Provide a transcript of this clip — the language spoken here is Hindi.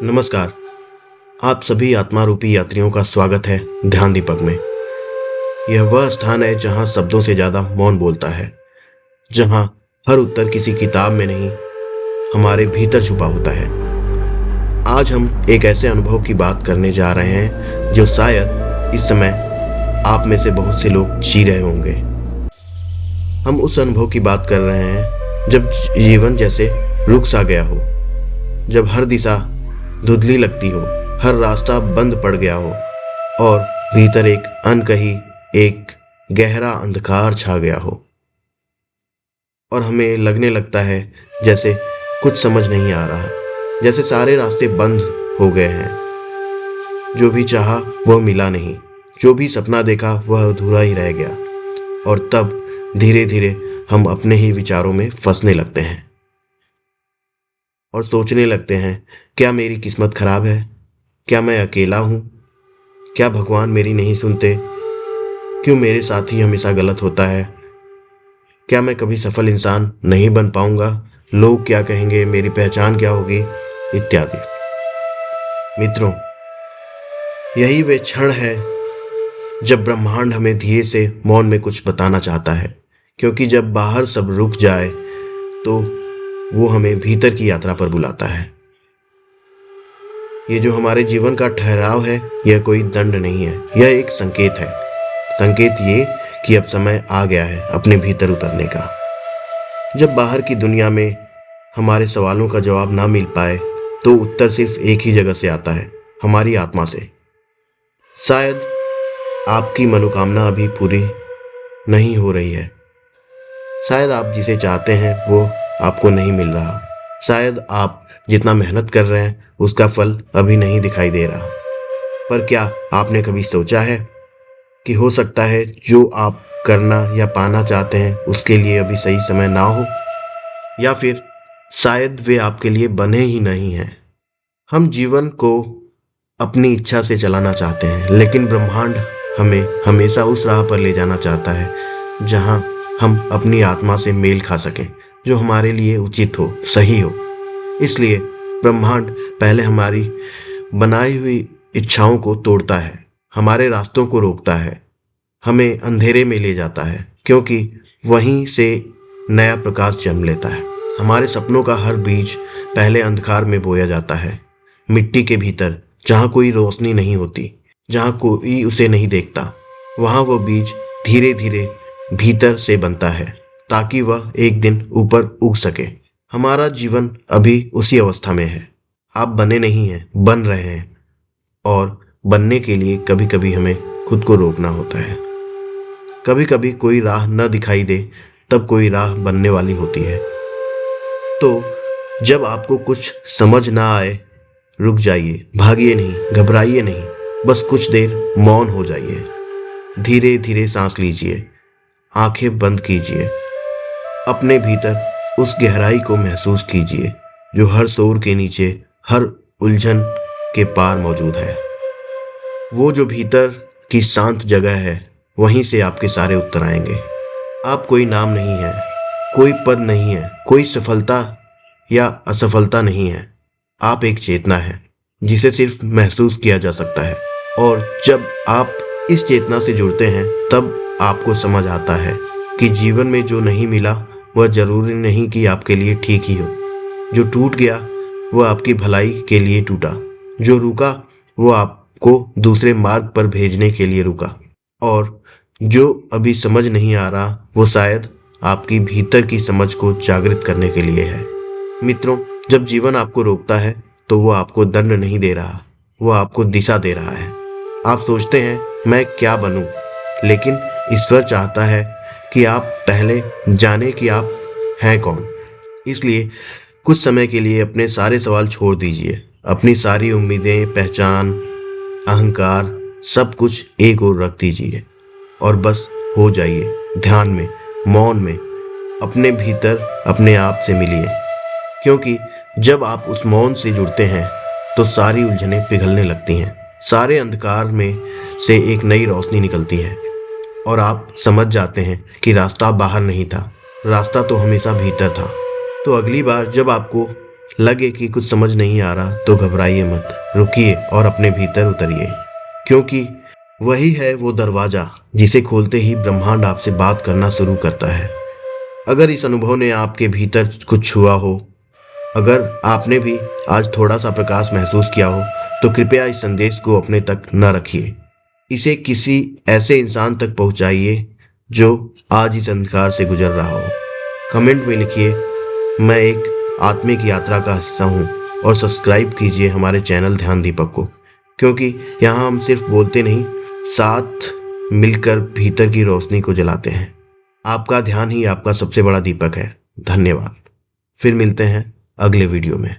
नमस्कार। आप सभी आत्मा रूपी यात्रियों का स्वागत है ध्यान दीपक में। यह वह स्थान है जहां शब्दों से ज़्यादा मौन बोलता है, जहां हर उत्तर किसी किताब में नहीं, हमारे भीतर छुपा होता है। आज हम एक ऐसे अनुभव की बात करने जा रहे हैं जो शायद इस समय आप में से बहुत से लोग जी रहे होंगे। हम उस अनुभव की बात कर रहे हैं जब जीवन जैसे रुक सा गया हो, जब हर दिशा धुंधली लगती हो, हर रास्ता बंद पड़ गया हो और भीतर एक अनकही एक गहरा अंधकार छा गया हो और हमें लगने लगता है जैसे कुछ समझ नहीं आ रहा, जैसे सारे रास्ते बंद हो गए हैं। जो भी चाहा वह मिला नहीं, जो भी सपना देखा वह अधूरा ही रह गया। और तब धीरे धीरे हम अपने ही विचारों में फंसने लगते हैं और सोचने लगते हैं, क्या मेरी किस्मत खराब है? क्या मैं अकेला हूँ? क्या भगवान मेरी नहीं सुनते? क्यों मेरे साथ ही हमेशा गलत होता है? क्या मैं कभी सफल इंसान नहीं बन पाऊंगा? लोग क्या कहेंगे? मेरी पहचान क्या होगी? इत्यादि। मित्रों, यही वे क्षण है जब ब्रह्मांड हमें धीरे से मौन में कुछ बताना चाहता है, क्योंकि जब बाहर सब रुक जाए तो वो हमें भीतर की यात्रा पर बुलाता है। ये जो हमारे जीवन का ठहराव है, यह कोई दंड नहीं है, यह एक संकेत है। संकेत ये कि अब समय आ गया है अपने भीतर उतरने का। जब बाहर की दुनिया में हमारे सवालों का जवाब ना मिल पाए तो उत्तर सिर्फ एक ही जगह से आता है, हमारी आत्मा से। शायद आपकी मनोकामना अभी पूरी नहीं हो रही है, शायद आप जिसे चाहते हैं वो आपको नहीं मिल रहा, शायद आप जितना मेहनत कर रहे हैं उसका फल अभी नहीं दिखाई दे रहा। पर क्या आपने कभी सोचा है कि हो सकता है जो आप करना या पाना चाहते हैं उसके लिए अभी सही समय ना हो, या फिर शायद वे आपके लिए बने ही नहीं हैं। हम जीवन को अपनी इच्छा से चलाना चाहते हैं, लेकिन ब्रह्मांड हमें हमेशा उस राह पर ले जाना चाहता है जहां हम अपनी आत्मा से मेल खा सकें, जो हमारे लिए उचित हो, सही हो। इसलिए ब्रह्मांड पहले हमारी बनाई हुई इच्छाओं को तोड़ता है, हमारे रास्तों को रोकता है, हमें अंधेरे में ले जाता है, क्योंकि वहीं से नया प्रकाश जन्म लेता है। हमारे सपनों का हर बीज पहले अंधकार में बोया जाता है, मिट्टी के भीतर, जहाँ कोई रोशनी नहीं होती, जहाँ कोई उसे नहीं देखता। वहाँ वो बीज धीरे धीरे भीतर से बनता है ताकि वह एक दिन ऊपर उग सके। हमारा जीवन अभी उसी अवस्था में है। आप बने नहीं हैं, बन रहे हैं, और बनने के लिए कभी कभी हमें खुद को रोकना होता है। कभी कभी कोई राह न दिखाई दे तब कोई राह बनने वाली होती है। तो जब आपको कुछ समझ ना आए, रुक जाइए, भागिए नहीं, घबराइए नहीं, बस कुछ देर मौन हो जाइए, धीरे धीरे सांस लीजिए, आंखें बंद कीजिए, अपने भीतर उस गहराई को महसूस कीजिए जो हर शोर के नीचे, हर उलझन के पार मौजूद है। वो जो भीतर की शांत जगह है, वहीं से आपके सारे उत्तर आएंगे। आप कोई नाम नहीं है, कोई पद नहीं है, कोई सफलता या असफलता नहीं है। आप एक चेतना है जिसे सिर्फ महसूस किया जा सकता है। और जब आप इस चेतना से जुड़ते हैं तब आपको समझ आता है कि जीवन में जो नहीं मिला वह जरूरी नहीं कि आपके लिए ठीक ही हो। जो टूट गया वह आपकी भलाई के लिए टूटा, जो रुका वो आपको दूसरे मार्ग पर भेजने के लिए रुका, और जो अभी समझ नहीं आ रहा वो शायद आपकी भीतर की समझ को जागृत करने के लिए है। मित्रों, जब जीवन आपको रोकता है तो वो आपको दंड नहीं दे रहा, वो आपको दिशा दे रहा है। आप सोचते हैं मैं क्या बनूं, लेकिन ईश्वर चाहता है कि आप पहले जाने कि आप हैं कौन। इसलिए कुछ समय के लिए अपने सारे सवाल छोड़ दीजिए, अपनी सारी उम्मीदें, पहचान, अहंकार, सब कुछ एक ओर रख दीजिए और बस हो जाइए ध्यान में, मौन में, अपने भीतर अपने आप से मिलिए। क्योंकि जब आप उस मौन से जुड़ते हैं तो सारी उलझनें पिघलने लगती हैं, सारे अंधकार में से एक नई रोशनी निकलती है और आप समझ जाते हैं कि रास्ता बाहर नहीं था, रास्ता तो हमेशा भीतर था। तो अगली बार जब आपको लगे कि कुछ समझ नहीं आ रहा तो घबराइए मत, रुकिए और अपने भीतर उतरिए, क्योंकि वही है वो दरवाजा जिसे खोलते ही ब्रह्मांड आपसे बात करना शुरू करता है। अगर इस अनुभव ने आपके भीतर कुछ छुआ हो, अगर आपने भी आज थोड़ा सा प्रकाश महसूस किया हो, तो कृपया इस संदेश को अपने तक न रखिए। इसे किसी ऐसे इंसान तक पहुंचाइए जो आज इस अंधकार से गुजर रहा हो। कमेंट में लिखिए, मैं एक आत्मिक यात्रा का हिस्सा हूँ, और सब्सक्राइब कीजिए हमारे चैनल ध्यान दीपक को, क्योंकि यहाँ हम सिर्फ बोलते नहीं, साथ मिलकर भीतर की रोशनी को जलाते हैं। आपका ध्यान ही आपका सबसे बड़ा दीपक है। धन्यवाद। फिर मिलते हैं अगले वीडियो में।